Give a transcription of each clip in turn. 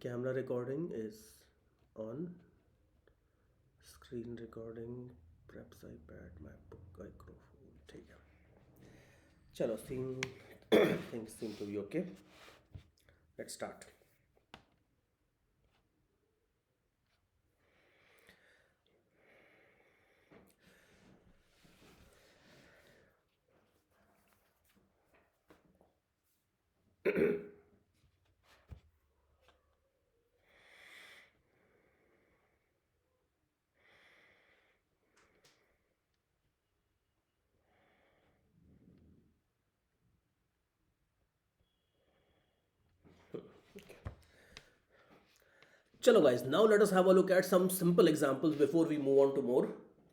Camera recording is on, screen recording, preps iPad, MacBook, microphone, ठीक है। चलो things seem to be okay, let's start. चलो guys, now let us have a look at some simple examples before we move on to more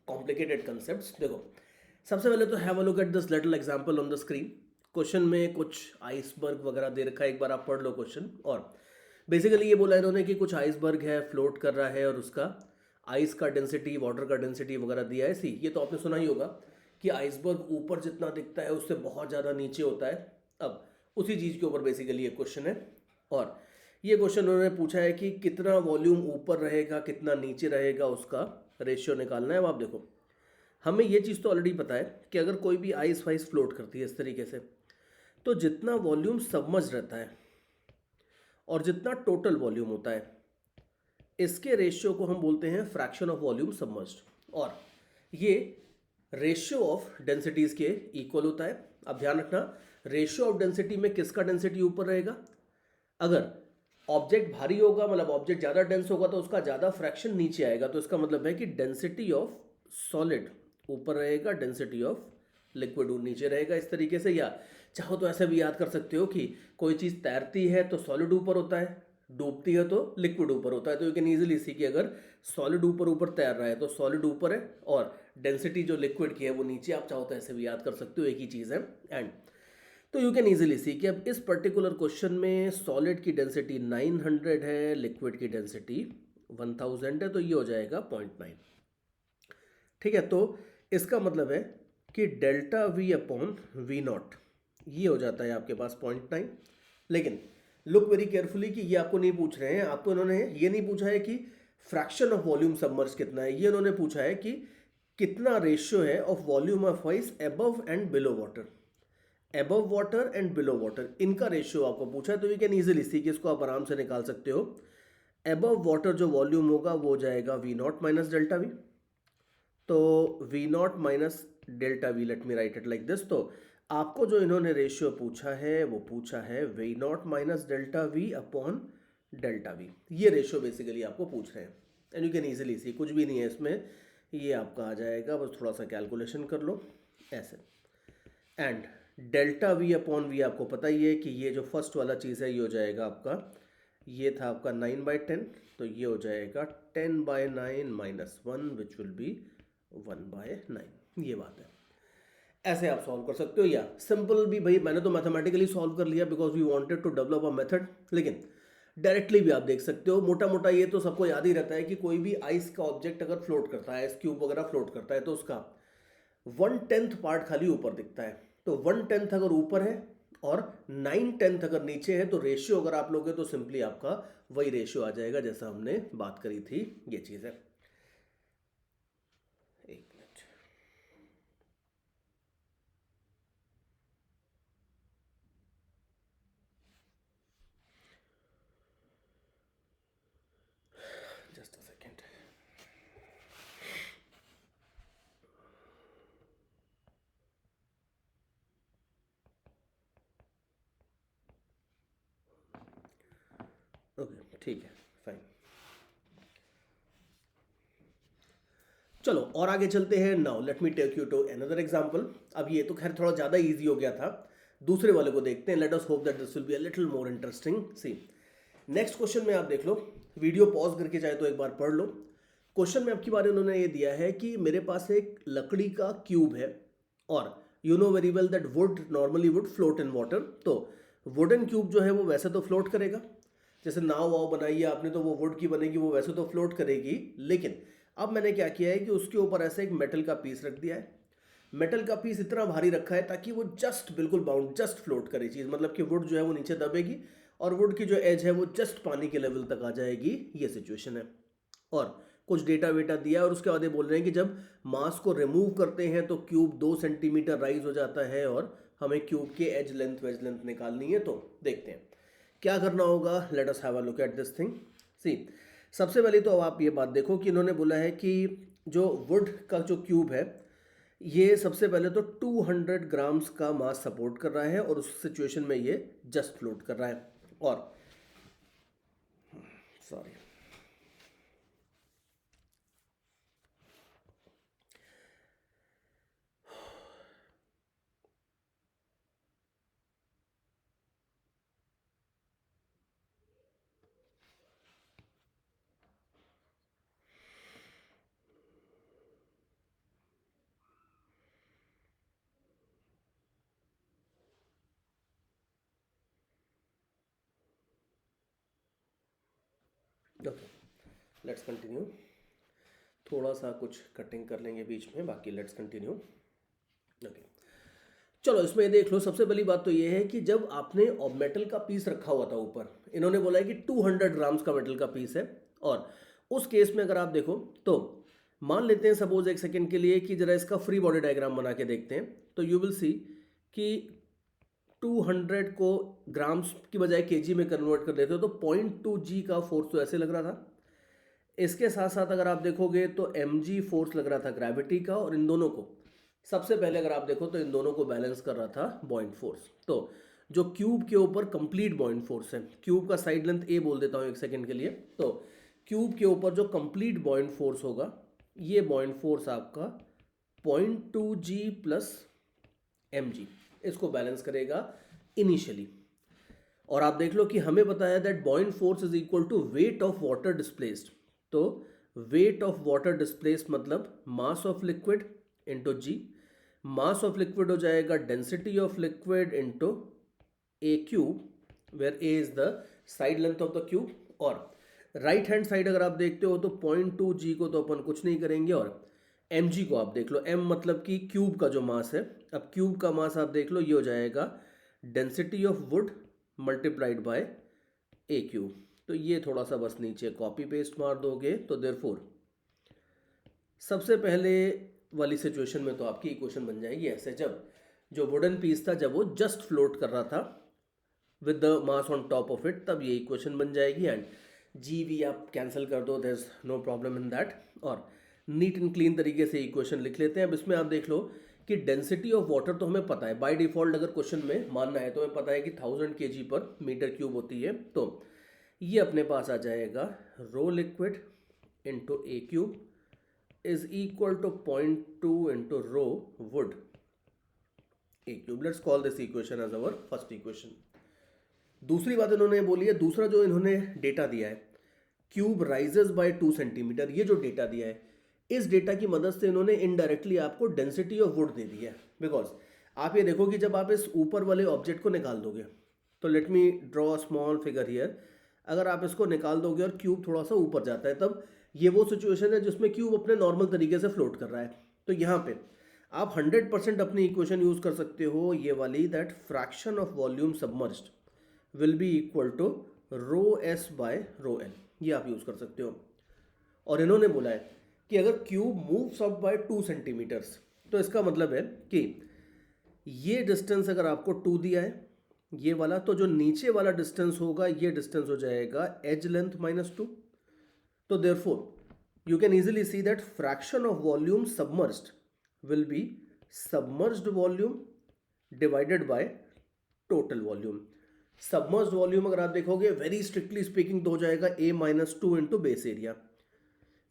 complicated concepts. देखो, सबसे पहले तो have a look at this little example on the screen. Question में कुछ iceberg वगैरह दे रखा है, एक बार आप पढ़ लो क्वेश्चन। और बेसिकली ये बोला इन्होंने कि कुछ आइसबर्ग है, फ्लोट कर रहा है और उसका आइस का डेंसिटी, वाटर का डेंसिटी वगैरह दिया है। सी, ये तो आपने सुना ही होगा कि आइसबर्ग ऊपर जितना दिखता है उससे बहुत ज़्यादा नीचे होता है। अब उसी चीज़ के ऊपर बेसिकली ये क्वेश्चन है। और ये क्वेश्चन उन्होंने पूछा है कि कितना वॉल्यूम ऊपर रहेगा, कितना नीचे रहेगा, उसका रेशियो निकालना है। अब आप देखो, हमें ये चीज़ तो ऑलरेडी पता है कि अगर कोई भी आइस वाइस फ्लोट करती है इस तरीके से, तो जितना वॉल्यूम सबमर्ज रहता है और जितना टोटल वॉल्यूम होता है, इसके रेशियो को हम बोलते हैं फ्रैक्शन ऑफ वॉल्यूम सबमर्ज्ड। और ये रेशियो ऑफ डेंसिटीज के इक्वल होता है। अब ध्यान रखना, रेशियो ऑफ डेंसिटी में किसका डेंसिटी ऊपर रहेगा? अगर ऑब्जेक्ट भारी होगा, मतलब ऑब्जेक्ट ज़्यादा डेंस होगा, तो उसका ज़्यादा फ्रैक्शन नीचे आएगा। तो इसका मतलब है कि डेंसिटी ऑफ सॉलिड ऊपर रहेगा, डेंसिटी ऑफ लिक्विड नीचे रहेगा, इस तरीके से। या चाहो तो ऐसे भी याद कर सकते हो कि कोई चीज़ तैरती है तो सॉलिड ऊपर होता है, डूबती है तो लिक्विड ऊपर होता है। तो यू कैन ईजिली सी कि अगर सॉलिड ऊपर ऊपर तैर रहा है तो सॉलिड ऊपर है और डेंसिटी जो लिक्विड की है वो नीचे। आप चाहो तो ऐसे भी याद कर सकते हो, एक ही चीज़ है। एंड तो यू कैन इजीली सी कि अब इस पर्टिकुलर क्वेश्चन में सॉलिड की डेंसिटी 900 है, लिक्विड की डेंसिटी 1000 है, तो ये हो जाएगा 0.9। ठीक है, तो इसका मतलब है कि delta V upon V not ये हो जाता है आपके पास 0.9। लेकिन लुक वेरी केयरफुली कि ये आपको नहीं पूछ रहे हैं, आपको इन्होंने ये नहीं पूछा है कि फ्रैक्शन ऑफ वॉल्यूम सबमर्ज कितना है, ये इन्होंने पूछा है कि कितना रेशियो है of volume of ice above and below water. Above water and below water, इनका रेशियो आपको पूछा है। तो यू कैन इजीली सी कि इसको आप आराम से निकाल सकते हो। एबव वाटर जो वॉल्यूम होगा वो जाएगा V not minus delta V. तो V not minus delta V, let me write it like this. तो आपको जो इन्होंने रेशियो पूछा है वो पूछा है V not minus delta V upon delta V. ये रेशियो बेसिकली आपको पूछ रहे हैं। And you can easily see, कुछ भी नहीं है इसमें, ये आपका आ जाएगा, बस थोड़ा सा कैलकुलेशन कर लो ऐसे। And delta V upon V आपको पता ही है कि ये जो फर्स्ट वाला चीज़ है ये हो जाएगा आपका, ये था आपका 9/10, तो ये हो जाएगा 10/9 माइनस 1 विच विल बी 1/9। ये बात है, ऐसे आप सॉल्व कर सकते हो। या सिंपल भी, भाई मैंने तो मैथमेटिकली सॉल्व कर लिया because we wanted to develop a method, लेकिन डायरेक्टली भी आप देख सकते हो। मोटा मोटा ये तो सबको याद ही रहता है कि कोई भी आइस का ऑब्जेक्ट अगर फ्लोट करता है, आइस क्यूब वगैरह फ्लोट करता है, तो उसका 1/10 पार्ट खाली ऊपर दिखता है। तो 1/10 अगर ऊपर है और 9/10 अगर नीचे है, तो रेशियो अगर आप लोगे तो सिंपली आपका वही रेशियो आ जाएगा जैसा हमने बात करी थी। ये चीज़ है। एक minute, just a second. Okay, ठीक है, फाइन। चलो और आगे चलते हैं। Now let me take you to another example. अब ये तो खैर थोड़ा ज़्यादा इजी हो गया था, दूसरे वाले को देखते हैं। Let us hope that this will be a little more interesting. See, next question में आप देख लो, वीडियो पॉज करके चाहे तो एक बार पढ़ लो। क्वेश्चन में आपकी बारे उन्होंने ये दिया है कि मेरे पास एक लकड़ी का क्यूब है और you know very well that would normally would float in water. तो वुडन क्यूब जो है वो वैसे तो फ्लोट करेगा, जैसे नाव वाव बनाई है आपने तो वो वुड की बनेगी, वो वैसे तो फ्लोट करेगी। लेकिन अब मैंने क्या किया है कि उसके ऊपर ऐसे एक मेटल का पीस रख दिया है। मेटल का पीस इतना भारी रखा है ताकि वो जस्ट बिल्कुल बाउंड, जस्ट फ्लोट करे चीज़, मतलब कि वुड जो है वो नीचे दबेगी और वुड की जो एज है वो जस्ट पानी के लेवल तक आ जाएगी, ये सिचुएशन है। और कुछ डेटा वेटा दिया और उसके बाद ये बोल रहे हैं कि जब मास को रिमूव करते हैं तो क्यूब 2 सेंटीमीटर राइज हो जाता है और हमें क्यूब के एज लेंथ वेज लेंथ निकालनी है। तो देखते हैं क्या करना होगा। Let us have a look at this thing. See, सबसे पहले तो अब आप ये बात देखो कि इन्होंने बोला है कि जो वुड का जो क्यूब है ये सबसे पहले तो 200 ग्राम्स का मास सपोर्ट कर रहा है और उस सिचुएशन में ये जस्ट फ्लोट कर रहा है। और सॉरी, ओके, लेट्स कंटिन्यू। थोड़ा सा कुछ कटिंग कर लेंगे बीच में, बाकी लेट्स कंटिन्यू। ओके, चलो इसमें ये देख लो। सबसे पहली बात तो ये है कि जब आपने मेटल का पीस रखा हुआ था ऊपर, इन्होंने बोला है कि 200 ग्राम्स का मेटल का पीस है। और उस केस में अगर आप देखो तो मान लेते हैं सपोज एक सेकेंड के लिए कि जरा इसका फ्री बॉडी डायग्राम बना के देखते हैं, तो यू विल सी कि 200 को ग्राम्स की बजाय केजी में कन्वर्ट कर देते हो तो 0.2 जी का फोर्स तो ऐसे लग रहा था। इसके साथ साथ अगर आप देखोगे तो mg फोर्स लग रहा था ग्रेविटी का, और इन दोनों को सबसे पहले अगर आप देखो तो इन दोनों को बैलेंस कर रहा था बॉइंट फोर्स। तो जो क्यूब के ऊपर कंप्लीट बॉइंट फोर्स है, क्यूब का साइड लेंथ ए बोल देता हूँ एक सेकेंड के लिए, तो क्यूब के ऊपर जो कंप्लीट बॉइंट फोर्स होगा ये बॉइंट फोर्स आपका 0.2 जी प्लस mg इसको बैलेंस करेगा इनिशियली। और आप देख लो कि हमें बताया that buoyant force is equal to weight of water displaced. तो वेट ऑफ वाटर डिस्प्लेस्ड मतलब mass of liquid into g. Mass of liquid हो जाएगा density of liquid into a cube, where a is the side length of the cube. और right hand side अगर आप देखते हो तो 0.2 जी को तो अपन कुछ नहीं करेंगे, और एम जी को आप देख लो, एम मतलब कि क्यूब का जो मास है। अब क्यूब का मास आप देख लो, ये हो जाएगा density of would multiplied by A cube. तो ये थोड़ा सा बस नीचे कॉपी पेस्ट मार दोगे तो देयरफॉर सबसे पहले वाली सिचुएशन में तो आपकी इक्वेशन बन जाएगी ऐसे, जब जो वुडन पीस था जब वो जस्ट फ्लोट कर रहा था with the mass on top of it, तब ये इक्वेशन बन जाएगी। एंड जी वी आप कैंसिल कर दो, there is no problem in that. और नीट एंड क्लीन तरीके से इक्वेशन लिख लेते हैं। अब इसमें आप देख लो कि डेंसिटी ऑफ वाटर तो हमें पता है बाय डिफॉल्ट, अगर क्वेश्चन में मानना है तो हमें पता है कि 1000 kg पर मीटर क्यूब होती है। तो ये अपने पास आ जाएगा rho liquid into a cube is equal to 0.2 into rho wood a cube. Let's call this equation as our first equation. दूसरी बात इन्होंने बोली है, दूसरा जो इन्होंने डेटा दिया है क्यूब राइजेस बाय 2 सेंटीमीटर, ये जो डेटा दिया है इस डेटा की मदद से इन्होंने इनडायरेक्टली आपको डेंसिटी ऑफ वुड दे दी है। बिकॉज आप ये देखो कि जब आप इस ऊपर वाले ऑब्जेक्ट को निकाल दोगे, तो let me draw a small figure here. अगर आप इसको निकाल दोगे और क्यूब थोड़ा सा ऊपर जाता है, तब ये वो सिचुएशन है जिसमें क्यूब अपने नॉर्मल तरीके से फ्लोट कर रहा है। तो यहाँ पे आप 100% अपनी इक्वेशन यूज कर सकते हो ये वाली, that fraction of volume submerged will be equal to rho S by rho N, ये आप यूज कर सकते हो। और इन्होंने बोला है कि अगर cube moves up by 2 centimetres, तो इसका मतलब है कि ये डिस्टेंस अगर आपको 2 दिया है ये वाला, तो जो नीचे वाला डिस्टेंस होगा ये डिस्टेंस हो जाएगा एज लेंथ -2। तो therefore you can easily see that fraction of volume submerged will be submerged volume divided by total volume. Submerged volume अगर आप देखोगे वेरी स्ट्रिक्टली स्पीकिंग तो हो जाएगा a-2 इंटू बेस एरिया।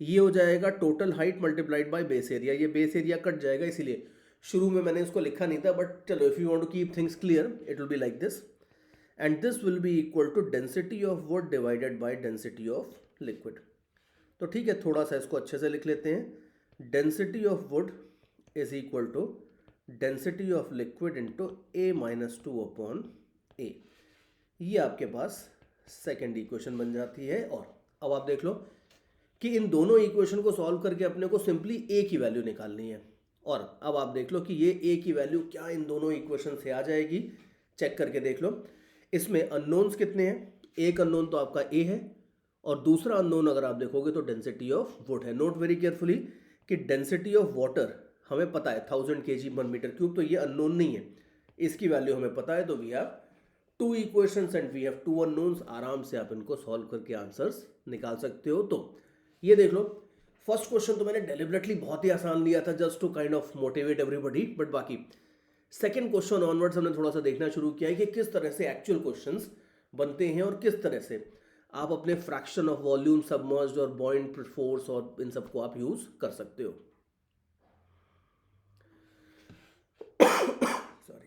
ये हो जाएगा total height multiplied by base area. ये बेस एरिया कट जाएगा, इसीलिए शुरू में मैंने इसको लिखा नहीं था, बट चलो if you want to keep things clear it will be like this, and this will be equal to density of wood divided by density of liquid. तो ठीक है, थोड़ा सा इसको अच्छे से लिख लेते हैं। Density of wood is equal to density of liquid into a-2 upon A. ये आपके पास सेकेंड इक्वेशन बन जाती है। और अब आप देख लो कि इन दोनों इक्वेशन को सॉल्व करके अपने को सिंपली ए की वैल्यू निकालनी है। और अब आप देख लो कि ये ए की वैल्यू क्या इन दोनों इक्वेशन से आ जाएगी, चेक करके देख लो। इसमें अननोन्स कितने हैं? एक अननोन तो आपका ए है और दूसरा अननोन अगर आप देखोगे तो डेंसिटी ऑफ वुड है। नोट वेरी केयरफुली कि डेंसिटी ऑफ वाटर हमें पता है 1000 kg/m3, तो ये अननोन नहीं है, इसकी वैल्यू हमें पता है। तो we have two equations and we have two unknowns. आराम से आप इनको सॉल्व करके आंसर्स निकाल सकते हो। तो ये देख लो, फर्स्ट क्वेश्चन तो मैंने डेलिबरेटली बहुत ही आसान लिया था just to kind of motivate everybody, but बाकी सेकेंड क्वेश्चन ऑनवर्ड्स हमने थोड़ा सा देखना शुरू किया है कि किस तरह से एक्चुअल क्वेश्चंस बनते हैं और किस तरह से आप अपने फ्रैक्शन ऑफ वॉल्यूम, सबमर्ज्ड और बॉइंट फोर्स और इन सबको आप यूज कर सकते हो। सॉरी।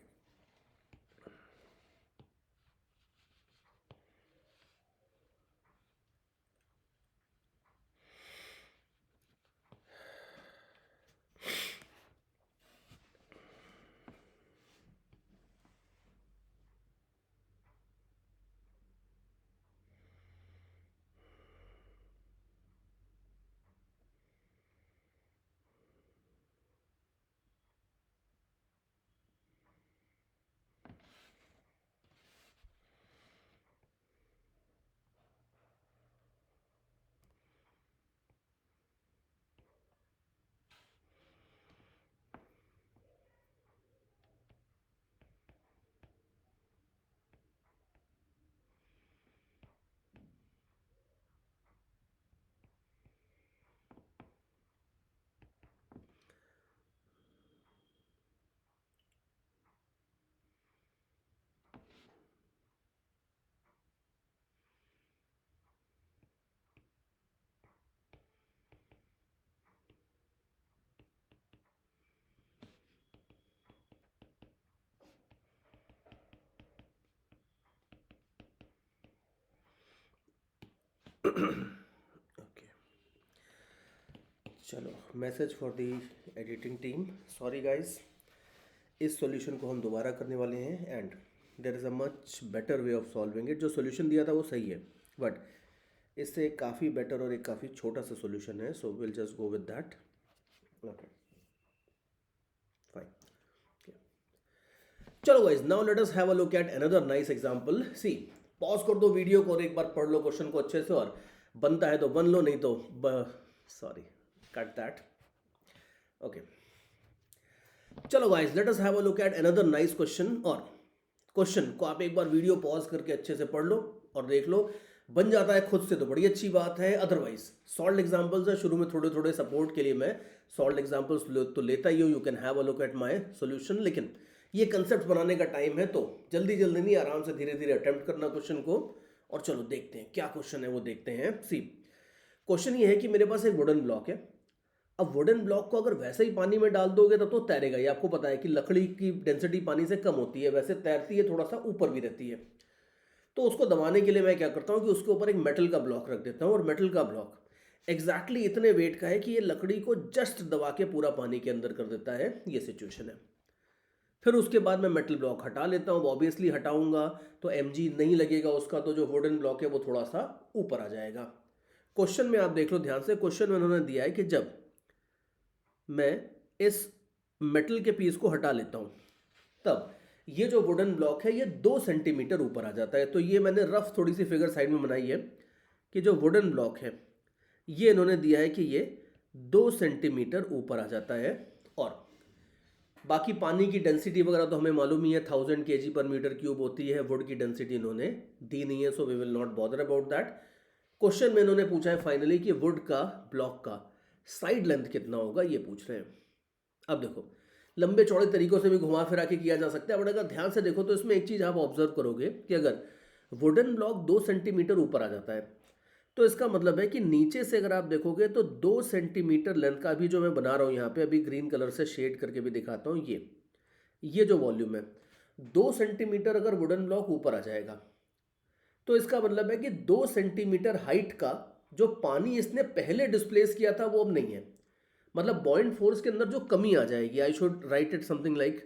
ओके, चलो, message for the editing team, sorry guys, इस सॉल्यूशन को हम दोबारा करने वाले हैं and there is a much better way of solving it. जो सॉल्यूशन दिया था वो सही है, बट इससे काफ़ी बेटर और एक काफ़ी छोटा सा सॉल्यूशन है, so will just go with that. Okay, fine. चलो guys, now let us have a look at another nice example. See, pause कर दो वीडियो को और एक बार पढ़ लो क्वेश्चन को अच्छे से, और बनता है तो बन लो, नहीं तो सॉरी, कट दैट। ओके, चलो guys, late us have a look at another nice question. और क्वेश्चन को आप एक बार वीडियो पॉज करके अच्छे से पढ़ लो और देख लो, बन जाता है खुद से तो बड़ी अच्छी बात है, अदरवाइज सॉल्व एग्जांपल्स है, शुरू में थोड़े थोड़े सपोर्ट के लिए मैं सॉल्व एग्जांपल्स तो लेता ही हूँ। You can have a look at my solution, लेकिन ये कंसेप्ट बनाने का टाइम है तो जल्दी जल्दी नहीं, आराम से धीरे धीरे अटेम्प्ट करना क्वेश्चन को। और चलो देखते हैं क्या क्वेश्चन है, वो देखते हैं। सी, क्वेश्चन ये है कि मेरे पास एक वुडन ब्लॉक है। अब वुडन ब्लॉक को अगर वैसे ही पानी में डाल दोगे तो तैरेगा। ये आपको पता है कि लकड़ी की डेंसिटी पानी से कम होती है, वैसे तैरती है, थोड़ा सा ऊपर भी रहती है। तो उसको दबाने के लिए मैं क्या करता हूँ कि उसके ऊपर एक मेटल का ब्लॉक रख देता हूँ, और मेटल का ब्लॉक एग्जैक्टली इतने वेट का है कि ये लकड़ी को जस्ट दबा के पूरा पानी के अंदर कर देता है। ये सिचुएशन है। फिर उसके बाद मैं मेटल ब्लॉक हटा लेता हूँ। ऑब्वियसली हटाऊंगा तो mg नहीं लगेगा उसका, तो जो वुडन ब्लॉक है वो थोड़ा सा ऊपर आ जाएगा। क्वेश्चन में आप देख लो ध्यान से, क्वेश्चन में उन्होंने दिया है कि जब मैं इस मेटल के पीस को हटा लेता हूं तब ये जो वुडन ब्लॉक है ये 2 सेंटीमीटर ऊपर आ जाता है। तो ये मैंने रफ थोड़ी सी फिगर साइड में बनाई है कि जो वुडन ब्लॉक है ये इन्होंने दिया है कि ये 2 सेंटीमीटर ऊपर आ जाता है। और बाकी पानी की डेंसिटी वगैरह तो हमें मालूम ही है, 1000 kg/m³ होती है। वुड की डेंसिटी इन्होंने दी नहीं है, so we will not bother about that. Question में इन्होंने पूछा है फाइनली कि वुड का ब्लॉक का साइड लेंथ कितना होगा, ये पूछ रहे हैं। अब देखो, लंबे चौड़े तरीकों से भी घुमा फिरा के किया जा सकता है, बट अगर ध्यान से देखो तो इसमें एक चीज़ आप ऑब्जर्व करोगे कि अगर वुडन ब्लॉक 2 सेंटीमीटर ऊपर आ जाता है तो इसका मतलब है कि नीचे से अगर आप देखोगे तो 2 सेंटीमीटर लेंथ का, अभी जो मैं बना रहा हूँ यहाँ पे, अभी ग्रीन कलर से शेड करके भी दिखाता हूँ, ये जो वॉल्यूम है 2 सेंटीमीटर अगर वुडन ब्लॉक ऊपर आ जाएगा तो इसका मतलब है कि 2 सेंटीमीटर हाइट का जो पानी इसने पहले डिस्प्लेस किया था वो अब नहीं है। मतलब बॉइंट फोर्स के अंदर जो कमी आ जाएगी, I should write it something like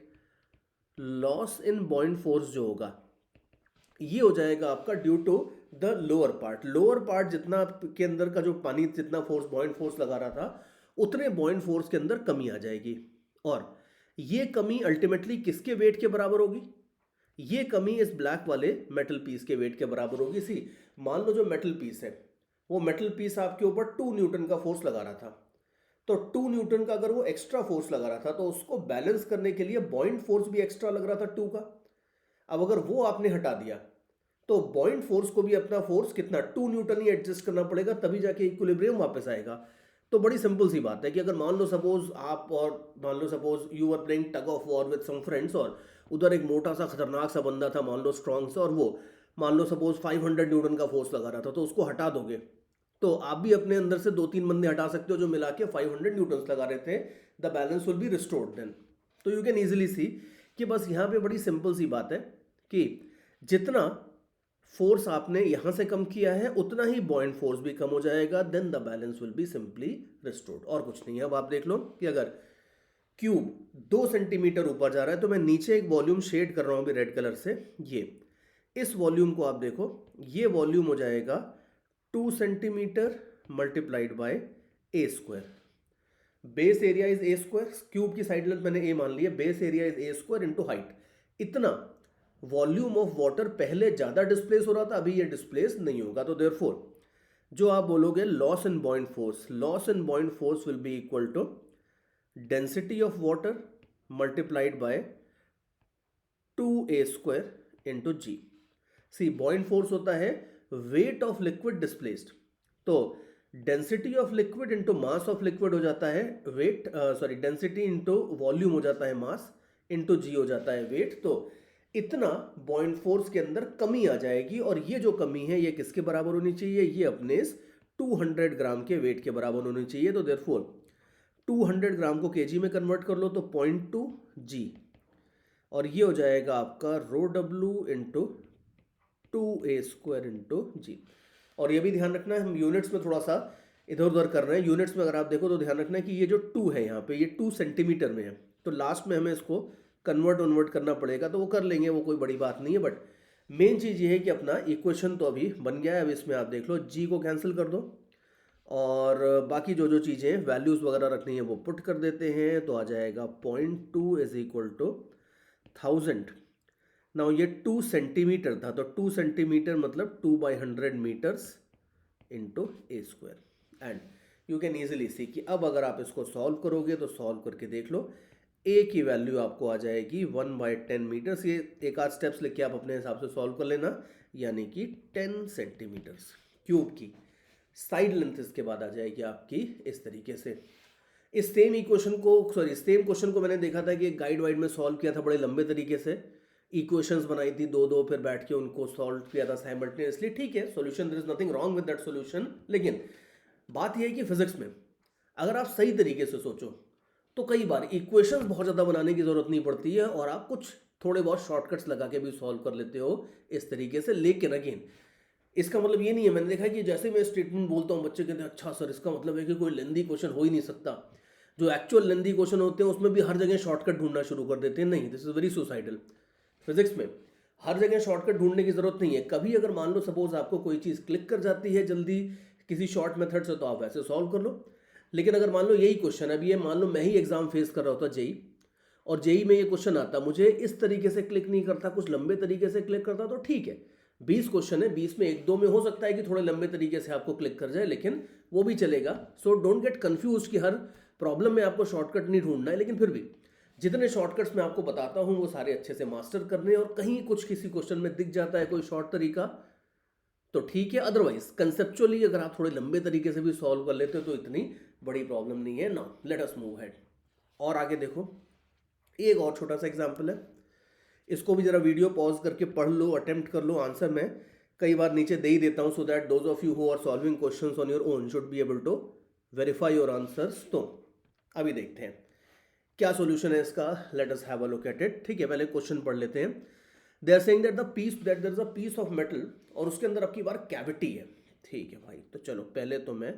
loss in buoyant force जो होगा ये हो जाएगा आपका due to the lower part जितना के अंदर का जो पानी जितना फोर्स बॉइंट फोर्स लगा रहा था उतने बॉइंट फोर्स के अंदर कमी आ जाएगी। और ये कमी अल्टीमेटली किसके वेट के बराबर होगी? ये कमी इस ब्लैक वाले मेटल पीस के वेट के बराबर होगी। सी मान लो जो मेटल पीस है वो मेटल पीस आपके ऊपर 2 न्यूटन का फोर्स लगा रहा था, तो 2 न्यूटन का अगर वो एक्स्ट्रा फोर्स लगा रहा था तो उसको बैलेंस करने के लिए बॉइंट फोर्स भी एक्स्ट्रा लग रहा था 2 का। अब अगर वो आपने हटा दिया तो बॉइंट फोर्स को भी अपना फोर्स कितना 2 न्यूटन ही एडजस्ट करना पड़ेगा, तभी जाके इक्विलिब्रियम वापस आएगा। तो बड़ी सिंपल सी बात है कि अगर मान लो सपोज आप और मान लो suppose you are playing tug of war with some friends और उधर एक मोटा सा खतरनाक सा बंदा था मान लो स्ट्रांग से, और वो मान लो सपोज 500 न्यूटन का फोर्स लगा रहा था, तो उसको हटा दोगे तो आप भी अपने अंदर से 2-3 बंदे हटा सकते हो जो मिला के 500 न्यूटन लगा रहे थे। The balance will be restored then. तो यू कैन इजीली सी कि बस यहाँ पे बड़ी सिंपल सी बात है कि जितना फोर्स आपने यहां से कम किया है उतना ही बॉइंट फोर्स भी कम हो जाएगा, then the balance will be simply restored, और कुछ नहीं है। अब आप देख लो कि अगर क्यूब 2 सेंटीमीटर ऊपर जा रहा है तो मैं नीचे एक वॉल्यूम शेड कर रहा हूं अभी रेड कलर से, ये इस वॉल्यूम को आप देखो, ये वॉल्यूम हो जाएगा 2 centimetre multiplied by A square. Base area is a square, cube की साइड लेंथ मैंने ए मान लिया, base area is a square into height. इतना वॉल्यूम ऑफ वाटर पहले ज्यादा डिस्प्लेस हो रहा था, अभी ये डिस्प्लेस नहीं होगा। तो देयरफॉर जो आप बोलोगे loss in buoyant force, loss in buoyant force will be equal to density of water multiplied by 2a square into g. See buoyant force होता है वेट ऑफ लिक्विड डिस्प्लेस्ड, तो density of liquid into mass of liquid हो जाता है weight, sorry density into volume हो जाता है मास, into जी हो जाता है वेट। तो इतना बॉइंट फोर्स के अंदर कमी आ जाएगी, और ये जो कमी है ये किसके बराबर होनी चाहिए, ये अपने 200 ग्राम के वेट के बराबर होनी चाहिए। तो देयरफॉर 200 ग्राम को केजी में कन्वर्ट कर लो तो 0.2 जी, और ये हो जाएगा आपका rho W into 2a square into G. और ये भी ध्यान रखना है हम यूनिट्स में थोड़ा सा इधर उधर कर रहे हैं। यूनिट्स में अगर आप देखो तो ध्यान रखना है कि ये जो 2 है यहाँ पे ये 2 सेंटीमीटर में है, तो लास्ट में हमें इसको कन्वर्ट करना पड़ेगा, तो वो कर लेंगे, वो कोई बड़ी बात नहीं है। बट मेन चीज़ ये है कि अपना इक्वेशन तो अभी बन गया है। अब इसमें आप देख लो जी को कैंसिल कर दो और बाकी जो जो चीज़ें वैल्यूज़ वगैरह रखनी है वो पुट कर देते हैं, तो आ जाएगा 0.2 इज इक्वल टू 1000। नाउ ये 2 सेंटीमीटर था, तो 2 सेंटीमीटर मतलब 2/100 metres into A square. And you can easily see कि अब अगर आप इसको सॉल्व करोगे तो सॉल्व करके देख लो, ए की वैल्यू आपको आ जाएगी 1/10 मीटर्स। ये एक आध स्टेप्स लेके आप अपने हिसाब से सॉल्व कर लेना, यानी कि 10 सेंटीमीटर्स क्यूब की साइड लेंथ इसके बाद आ जाएगी आपकी इस तरीके से। इस सेम इक्वेशन को, सॉरी सेम क्वेश्चन को मैंने देखा था कि गाइड वाइड में सॉल्व किया था बड़े लंबे तरीके से, इक्वेशंस बनाई थी दो फिर बैठ के उनको सॉल्व किया था साइमल्टेनियसली। ठीक है, solution, there is nothing wrong with that solution, लेकिन बात यह है कि फिजिक्स में अगर आप सही तरीके से सोचो तो कई बार इक्वेशंस बहुत ज़्यादा बनाने की ज़रूरत नहीं पड़ती है, और आप कुछ थोड़े बहुत शॉर्टकट्स लगा के भी सॉल्व कर लेते हो इस तरीके से। लेकिन अगेन इसका मतलब ये नहीं है, मैंने देखा है कि जैसे मैं स्टेटमेंट बोलता हूँ बच्चे कहते हैं अच्छा सर, इसका मतलब है कि कोई लेंदी क्वेश्चन हो ही नहीं सकता। जो एक्चुअल लेंदी क्वेश्चन होते हैं उसमें भी हर जगह शॉर्टकट ढूंढना शुरू कर देते हैं। नहीं, this is very suicidal. Physics में हर जगह शॉर्टकट ढूंढने की जरूरत नहीं है। कभी अगर मान लो सपोज आपको कोई चीज़ क्लिक कर जाती है जल्दी किसी शॉर्ट मेथड से, तो आप वैसे सॉल्व कर लो। लेकिन अगर मान लो यही क्वेश्चन, अभी ये मान लो मैं ही एग्जाम फेस कर रहा होता जेई, और जेई में ये क्वेश्चन आता, मुझे इस तरीके से क्लिक नहीं करता, कुछ लंबे तरीके से क्लिक करता, तो ठीक है 20 क्वेश्चन है, 20 में 1-2 में हो सकता है कि थोड़े लंबे तरीके से आपको क्लिक कर जाए, लेकिन वो भी चलेगा। सो डोंट गेट कंफ्यूज कि हर प्रॉब्लम में आपको शॉर्टकट नहीं ढूंढना है, लेकिन फिर भी जितने शॉर्टकट्स मैं आपको बताता हूँ वो सारे अच्छे से मास्टर करने, और कहीं कुछ किसी क्वेश्चन में दिख जाता है कोई शॉर्ट तरीका तो ठीक है, अदरवाइज कंसेप्चुअली अगर आप थोड़े लंबे तरीके से भी सॉल्व कर लेते हो तो इतनी बड़ी प्रॉब्लम नहीं है। Now let us move head, और आगे देखो एक और छोटा सा एग्जांपल है, इसको भी जरा वीडियो पॉज करके पढ़ लो, अटेम्प्ट कर लो। आंसर मैं कई बार नीचे दे ही देता हूं, so that those of you who are solving questions on your own should be able to verify your answers. तो अभी देखते हैं क्या सॉल्यूशन है इसका, let us have a look at it. ठीक है, पहले क्वेश्चन पढ़ लेते हैं। They are saying that there is a piece of metal, और उसके अंदर अब की बार कैविटी है। ठीक है भाई, तो चलो पहले तो मैं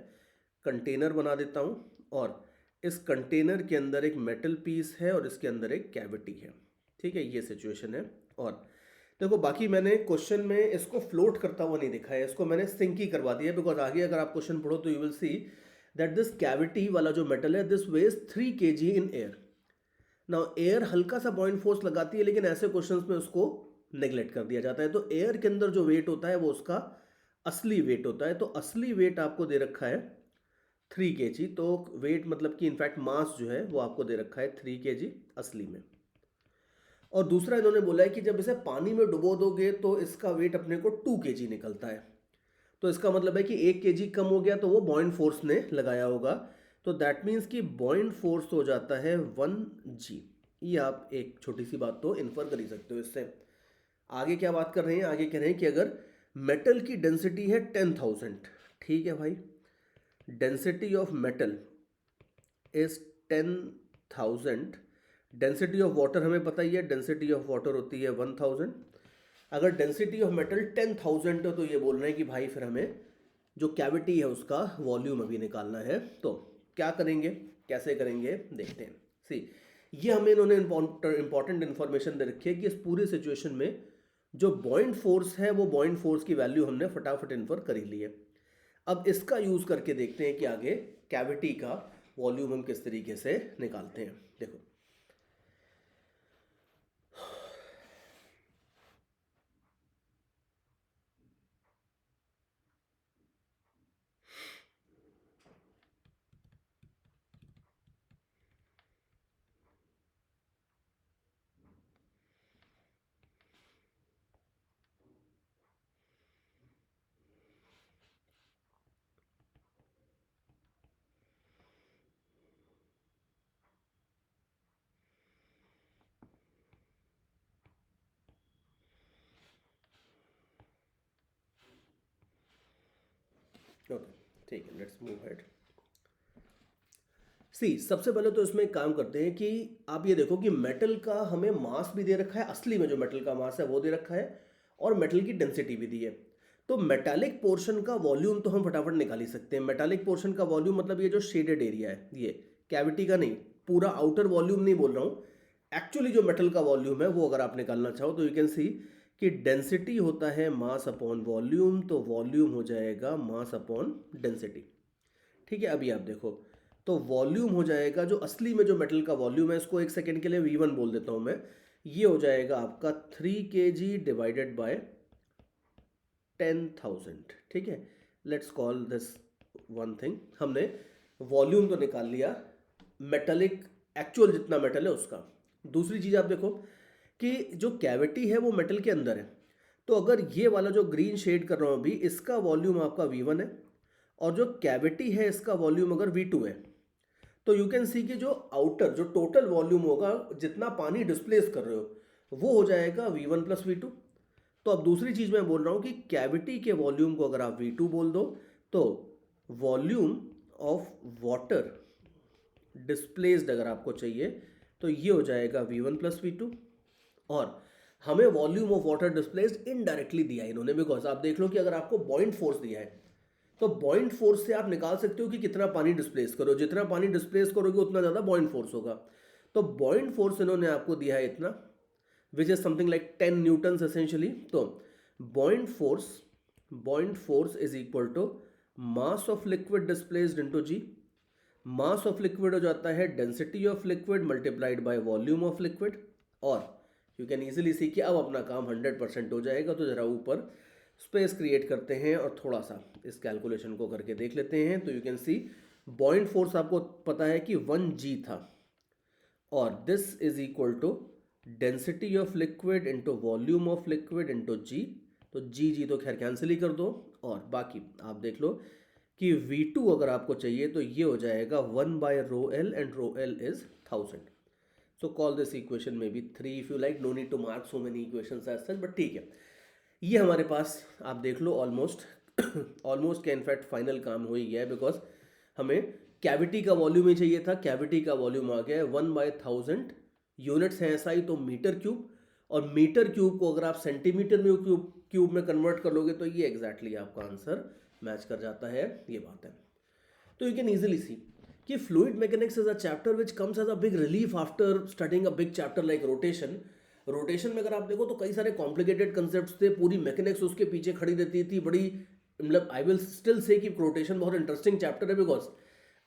कंटेनर बना देता हूं, और इस कंटेनर के अंदर एक मेटल पीस है और इसके अंदर एक कैविटी है। ठीक है, ये सिचुएशन है। और देखो बाकी मैंने क्वेश्चन में इसको फ्लोट करता हुआ नहीं दिखा है, इसको मैंने सिंक ही करवा दिया, बिकॉज आगे अगर आप क्वेश्चन पढ़ो तो you will see that this cavity वाला जो मेटल है this weighs 3 kg in air. Now air हल्का सा बॉइंट फोर्स लगाती है, लेकिन ऐसे क्वेश्चंस में उसको नेग्लेक्ट कर दिया जाता है। तो एयर के अंदर जो वेट होता है वो उसका असली वेट होता है। तो असली वेट आपको दे रखा है 3 kg। तो वेट मतलब कि इनफैक्ट मास जो है वो आपको दे रखा है 3 kg असली में। और दूसरा इन्होंने बोला है कि जब इसे पानी में डुबो दोगे तो इसका वेट अपने को 2 kg निकलता है। तो इसका मतलब है कि 1 kg कम हो गया तो वो बॉइंट फोर्स ने लगाया होगा। तो दैट मीन्स कि बॉइंट फोर्स हो जाता है 1 g। ये आप एक छोटी सी बात तो इन्फर कर ही सकते हो इससे। आगे क्या बात कर रहे हैं, आगे कह रहे हैं कि अगर मेटल की डेंसिटी है 10,000, ठीक है भाई, density of metal is 10,000। Density of water हमें पता ही है, डेंसिटी ऑफ वाटर होती है 1,000। अगर डेंसिटी ऑफ मेटल 10,000 हो तो ये बोल रहे हैं कि भाई फिर हमें जो कैविटी है उसका वॉल्यूम अभी निकालना है। तो क्या करेंगे, कैसे करेंगे, देखते हैं। सी, ये हमें इन्होंने इंपॉर्टेंट इन्फॉर्मेशन दे रखी है कि इस पूरी सिचुएशन में जो बॉइंट फोर्स है वो बॉइंट फोर्स की वैल्यू हमने फटाफट इन्फर कर ही ली है। अब इसका यूज करके देखते हैं कि आगे कैविटी का वॉल्यूम हम किस तरीके से निकालते हैं। देखो, ओके, ठीक है, लेट्स मूव हेड। सी, सबसे पहले तो इसमें एक काम करते हैं कि आप ये देखो कि मेटल का हमें मास भी दे रखा है, असली में जो मेटल का मास है वो दे रखा है, और मेटल की डेंसिटी भी दी है। तो मेटालिक पोर्शन का वॉल्यूम तो हम फटाफट निकाल ही सकते हैं। मेटालिक पोर्शन का वॉल्यूम मतलब ये जो शेडेड एरिया है, ये कैविटी का नहीं, पूरा आउटर वॉल्यूम नहीं बोल रहा हूँ, एक्चुअली जो मेटल का वॉल्यूम है वो अगर आप निकालना चाहो तो यू कैन सी कि डेंसिटी होता है मास अपॉन वॉल्यूम, तो वॉल्यूम हो जाएगा मास अपॉन डेंसिटी। ठीक है, अभी आप देखो तो वॉल्यूम हो जाएगा जो असली में जो मेटल का वॉल्यूम है, इसको एक सेकेंड के लिए V1 बोल देता हूं मैं, ये हो जाएगा आपका 3 kg डिवाइडेड बाय 10,000। ठीक है, let's call this one thing, हमने वॉल्यूम तो निकाल लिया मेटलिक एक्चुअल जितना मेटल है उसका। दूसरी चीज आप देखो कि जो कैविटी है वो मेटल के अंदर है। तो अगर ये वाला जो ग्रीन शेड कर रहा हूं अभी, इसका वॉल्यूम आपका V1 है, और जो कैविटी है इसका वॉल्यूम अगर V2 है, तो यू कैन सी कि जो आउटर जो टोटल वॉल्यूम होगा जितना पानी डिस्प्लेस कर रहे हो वो हो जाएगा V1 प्लस V2। तो अब दूसरी चीज मैं बोल रहा हूं कि कैविटी के वॉल्यूम को अगर आप V2 बोल दो तो वॉल्यूम ऑफ वाटर डिस्प्लेस्ड अगर आपको चाहिए तो ये हो जाएगा V1 प्लस V2। और हमें volume of water displaced indirectly दिया है इन्होंने, बिकॉज आप देख लो कि अगर आपको बॉइंट फोर्स दिया है तो बॉइंट फोर्स से आप निकाल सकते हो कि कितना पानी डिस्प्लेस करो, जितना पानी डिस्प्लेस करोगे उतना ज़्यादा बॉइंट फोर्स होगा। तो बॉइंट फोर्स इन्होंने आपको दिया है इतना, which is something like 10 newton essentially. तो buoyant force is equal to mass of liquid displaced into ji. Mass of liquid हो जाता है density of liquid multiplied by volume of liquid. और यू कैन इजीली सी कि अब अपना काम 100% हो जाएगा। तो जरा ऊपर स्पेस क्रिएट करते हैं और थोड़ा सा इस कैलकुलेशन को करके देख लेते हैं। तो you can see buoyant force आपको पता है कि 1 g था, और this is equal to density of liquid into volume of liquid into G. तो जी तो खैर कैंसिल ही कर दो, और बाकी आप देख लो कि V2 अगर आपको चाहिए तो ये हो जाएगा 1/ρl and ρl is 1000। So call this equation में B 3 if you like, no need to mark so many equations as such, but ठीक है। ये हमारे पास आप देख लो ऑलमोस्ट ऑलमोस्ट क्या इनफैक्ट फाइनल काम हो ही गया है, बिकॉज हमें कैविटी का वॉल्यूम ही चाहिए था। कैविटी का वॉल्यूम आ गया है 1/1000, यूनिट्स हैं SI तो मीटर क्यूब, और मीटर क्यूब को अगर आप सेंटीमीटर में क्यूब में कन्वर्ट कर लोगे तो ये एग्जैक्टली आपका आंसर मैच कर जाता है। ये बात है। तो यू कैन इजीली सी कि fluid mechanics is a chapter which comes as a big relief after studying a big chapter like rotation. Rotation में अगर आप देखो तो कई सारे कॉम्प्लिकेटेड कंसेप्ट थे, पूरी मैकेनिक्स उसके पीछे खड़ी रहती थी बड़ी, मतलब आई विल स्टिल से कि रोटेशन बहुत इंटरेस्टिंग चैप्टर है, बिकॉज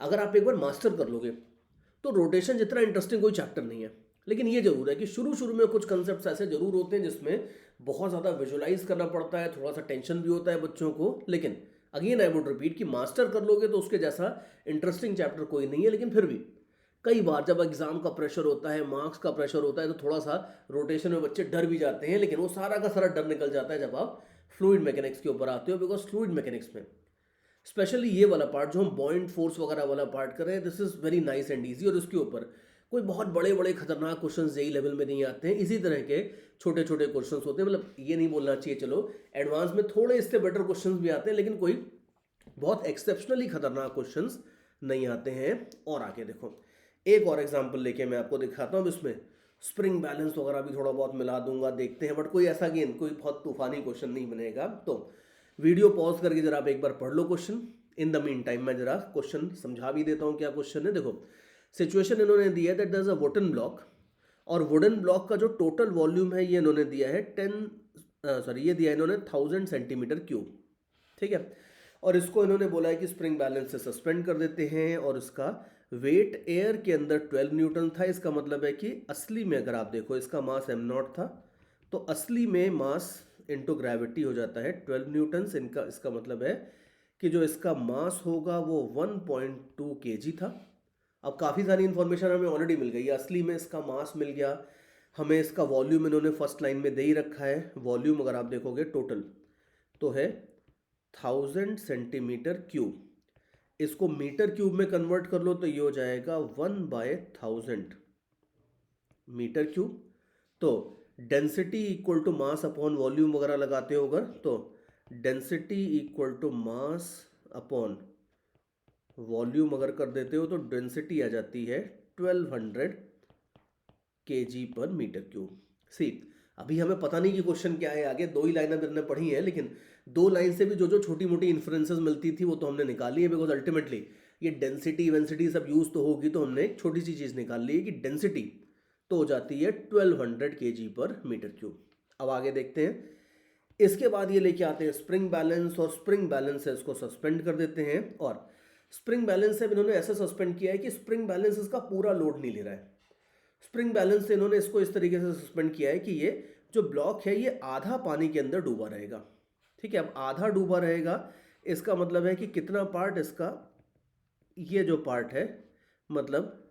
अगर आप एक बार मास्टर कर लोगे तो रोटेशन जितना इंटरेस्टिंग कोई चैप्टर नहीं है। लेकिन ये जरूर है कि शुरू शुरू में कुछ कंसेप्ट ऐसे जरूर होते हैं जिसमें बहुत ज़्यादा विजुलाइज करना पड़ता है, थोड़ा सा टेंशन भी होता है बच्चों को, लेकिन अगेन आई वुड रिपीट कि मास्टर कर लोगे तो उसके जैसा इंटरेस्टिंग चैप्टर कोई नहीं है। लेकिन फिर भी कई बार जब एग्जाम का प्रेशर होता है, मार्क्स का प्रेशर होता है, तो थोड़ा सा रोटेशन में बच्चे डर भी जाते हैं, लेकिन वो सारा का सारा डर निकल जाता है जब आप फ्लूइड मैकेनिक्स के ऊपर आते हो। बिकॉज फ्लूइड मैकेनिक्स में स्पेशली ये वाला पार्ट जो हम बॉइंट फोर्स वगैरह वाला पार्ट कर रहे हैं, this is very nice and easy. और इसके ऊपर कोई बहुत बड़े बड़े खतरनाक क्वेश्चन जेई लेवल में नहीं आते हैं, इसी तरह के छोटे छोटे क्वेश्चंस होते हैं। मतलब ये नहीं बोलना चाहिए, चलो एडवांस में थोड़े इससे बेटर क्वेश्चंस भी आते हैं, लेकिन कोई बहुत एक्सेप्शनली खतरनाक क्वेश्चंस नहीं आते हैं। और आगे देखो, एक और एग्जांपल लेके मैं आपको दिखाता हूँ। इसमें स्प्रिंग बैलेंस वगैरह भी थोड़ा बहुत मिला दूंगा, देखते हैं। बट कोई ऐसा गेन कोई बहुत तूफानी क्वेश्चन नहीं बनेगा। तो वीडियो पॉज करके जरा आप एक बार पढ़ लो question. In the meantime मैं जरा क्वेश्चन समझा भी देता हूँ क्या क्वेश्चन है। देखो सिचुएशन इन्होंने दिया है that there is a wooden block, और वुडन ब्लॉक का जो टोटल वॉल्यूम है ये इन्होंने दिया है 10 ये दिया है इन्होंने 1000 सेंटीमीटर क्यूब। ठीक है, और इसको इन्होंने बोला है कि स्प्रिंग बैलेंस से सस्पेंड कर देते हैं, और इसका वेट एयर के अंदर 12 न्यूटन था। इसका मतलब है कि असली में अगर आप देखो इसका मास एम नॉट था, तो असली में मास इनटू ग्रेविटी हो जाता है 12 न्यूटन। इनका इसका मतलब है कि जो इसका मास होगा वो 1.2 kg था। अब काफ़ी सारी इन्फॉर्मेशन हमें ऑलरेडी मिल गई है। असली में इसका मास मिल गया हमें, इसका वॉल्यूम इन्होंने फर्स्ट लाइन में दे ही रखा है। वॉल्यूम अगर आप देखोगे टोटल तो है 1000 सेंटीमीटर क्यूब। इसको मीटर क्यूब में कन्वर्ट कर लो तो ये हो जाएगा 1/1000 मीटर क्यूब। तो density equal to mass upon volume वगैरह लगाते हो अगर, तो density equal to mass upon volume अगर कर देते हो तो डेंसिटी आ जाती है 1200 kg/मीटर क्यूब। सी अभी हमें पता नहीं कि क्वेश्चन क्या है आगे, दो ही लाइनें हमने पढ़ी हैं, लेकिन दो लाइन से भी जो जो छोटी मोटी इन्फ्लुएंसेस मिलती थी वो तो हमने निकाली है। बिकॉज अल्टीमेटली ये डेंसिटी वेंसिटी सब यूज तो होगी, तो हमने एक छोटी सी चीज़ निकाल ली है कि डेंसिटी तो हो जाती है 1200 kg/मीटर क्यूब। अब आगे देखते हैं। इसके बाद ये लेके आते हैं स्प्रिंग बैलेंस, और स्प्रिंग बैलेंस से इसको सस्पेंड कर देते हैं। और स्प्रिंग बैलेंस से इन्होंने ऐसे सस्पेंड किया है कि स्प्रिंग बैलेंस इसका पूरा लोड नहीं ले रहा है। स्प्रिंग बैलेंस से इन्होंने इसको इस तरीके से सस्पेंड किया है कि ये जो ब्लॉक है ये आधा पानी के अंदर डूबा रहेगा। ठीक है, अब आधा डूबा रहेगा इसका मतलब है कि कितना पार्ट इसका, ये जो पार्ट है मतलब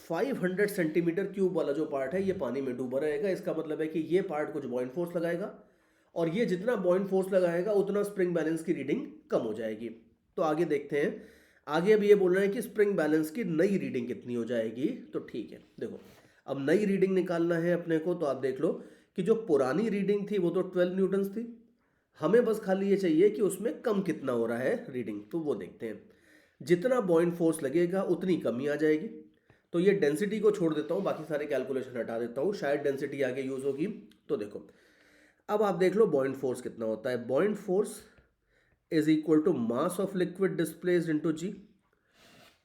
500 सेंटीमीटर क्यूब वाला जो पार्ट है ये पानी में डूबा रहेगा। इसका मतलब है कि ये पार्ट कुछ बॉइंट फोर्स लगाएगा, और ये जितना बॉइंट फोर्स लगाएगा उतना स्प्रिंग बैलेंस की रीडिंग कम हो जाएगी। तो आगे देखते हैं। आगे अब ये बोल रहे हैं कि स्प्रिंग बैलेंस की नई रीडिंग कितनी हो जाएगी। तो ठीक है, देखो अब नई रीडिंग निकालना है अपने को। तो आप देख लो कि जो पुरानी रीडिंग थी वो तो 12 न्यूटन थी, हमें बस खाली ये चाहिए कि उसमें कम कितना हो रहा है रीडिंग। तो वो देखते हैं। जितना बॉइंट फोर्स लगेगा उतनी कमी आ जाएगी। तो ये डेंसिटी को छोड़ देता हूँ, बाकी सारे कैलकुलेशन हटा देता हूँ, शायद डेंसिटी आगे यूज होगी। तो देखो अब आप देख लो बॉइंट फोर्स कितना होता है। Buoyant force is equal to mass of liquid displaced into ji.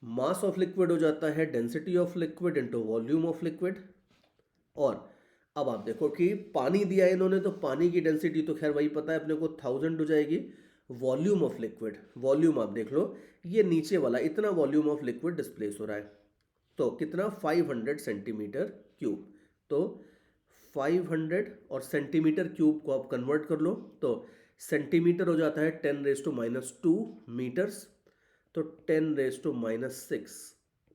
Mass of liquid हो जाता है density of liquid into volume of liquid. और अब आप देखो कि पानी दिया है इन्होंने, तो पानी की डेंसिटी तो खैर वही पता है अपने को 1000 हो जाएगी। वॉल्यूम ऑफ लिक्विड, वॉल्यूम आप देख लो ये नीचे वाला इतना वॉल्यूम ऑफ लिक्विड डिस्प्लेस हो रहा है, तो कितना 500 सेंटीमीटर क्यूब। तो 500 और सेंटीमीटर क्यूब को आप कन्वर्ट कर लो तो सेंटीमीटर हो जाता है 10⁻²मीटर्स। तो 10⁻⁻6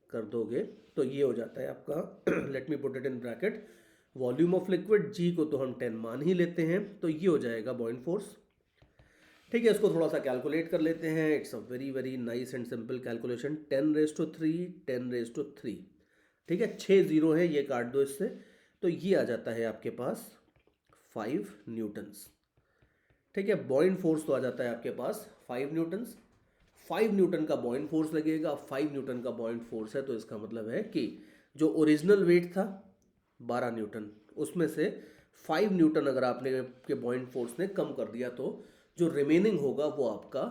कर दोगे तो ये हो जाता है आपका let me put it in bracket, volume of liquid G को तो हम 10 मान ही लेते हैं, तो ये हो जाएगा बॉइंट फोर्स। ठीक है, इसको थोड़ा सा कैलकुलेट कर लेते हैं। It's a very very nice and simple calculation. 10⁻3 10⁻3। ठीक है, 6 जीरो है, ये काट दो इससे, तो ये आ जाता है आपके पास 5 न्यूटन्स। ठीक है, बॉइंट फोर्स तो आ जाता है आपके पास 5 न्यूटन्स। 5 न्यूटन का बॉइंट फोर्स लगेगा। 5 न्यूटन का बॉइंट फोर्स है, तो इसका मतलब है कि जो ओरिजिनल वेट था 12 न्यूटन, उसमें से 5 न्यूटन अगर आपने के बॉइंट फोर्स ने कम कर दिया, तो जो रिमेनिंग होगा वो आपका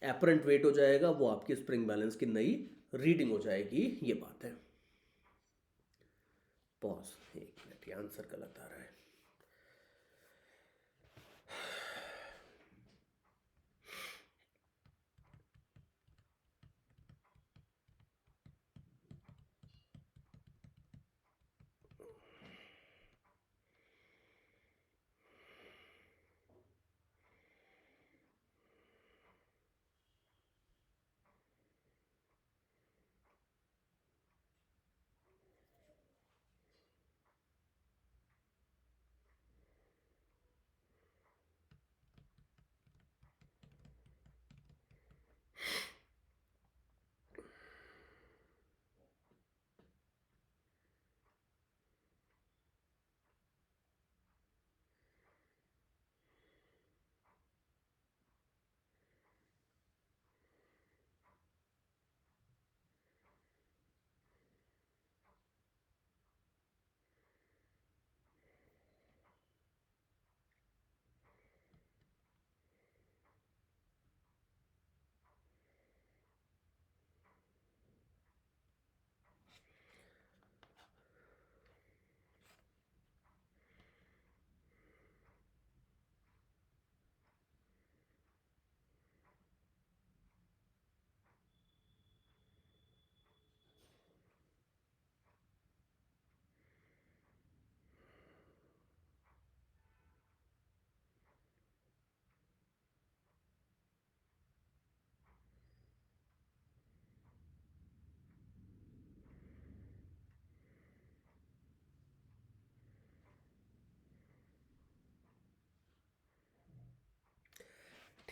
एपरेंट वेट हो जाएगा, वो आपकी स्प्रिंग बैलेंस की नई रीडिंग हो जाएगी। ये बात है। पॉज, एक मिनट, ये आंसर गलत आ रहा है।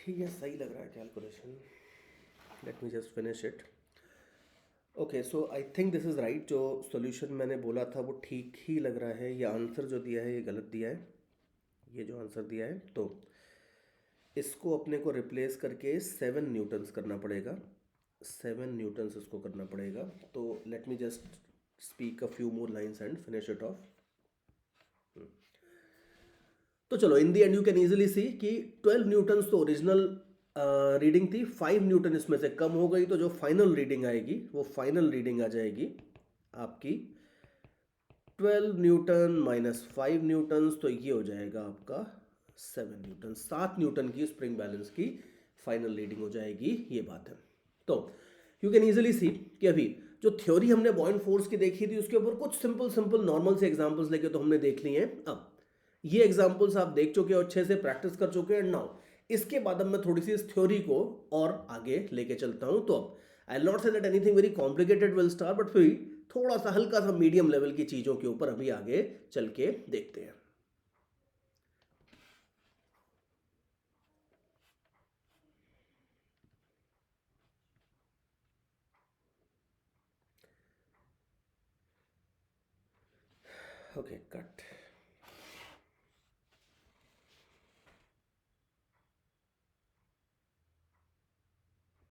ठीक है, सही लग रहा है calculation. Late me just finish it. Okay, so I think this is right. जो सॉल्यूशन मैंने बोला था वो ठीक ही लग रहा है। ये आंसर जो दिया है ये गलत दिया है, ये जो आंसर दिया है। तो इसको अपने को रिप्लेस करके 7 न्यूटन्स करना पड़ेगा, 7 न्यूटन्स इसको करना पड़ेगा। तो let me just speak a few more lines and finish it off. तो चलो, in the end you can easily see कि 12 न्यूटन्स तो ओरिजिनल रीडिंग थी, 5 न्यूटन इसमें से कम हो गई, तो जो फाइनल रीडिंग आएगी वो फाइनल रीडिंग आ जाएगी आपकी 12 न्यूटन माइनस 5 न्यूटन्स, तो ये हो जाएगा आपका 7 न्यूटन। 7 न्यूटन की स्प्रिंग बैलेंस की फाइनल रीडिंग हो जाएगी, ये बात है। तो यू कैन इजीली सी कि अभी जो थ्योरी हमने बॉइंट फोर्स की देखी थी उसके ऊपर कुछ सिंपल सिंपल नॉर्मल से एग्जांपल्स लेके तो हमने देख लिए हैं। अब ये एग्जांपल्स आप देख चुके हो, अच्छे से प्रैक्टिस कर चुके हैं। नाउ इसके बाद अब मैं थोड़ी सी इस थ्योरी को और आगे लेके चलता हूं। तो अब I will not say that anything very complicated will start, but फिर थोड़ा सा हल्का सा मीडियम लेवल की चीजों के ऊपर अभी आगे चल के देखते हैं। Okay, cut.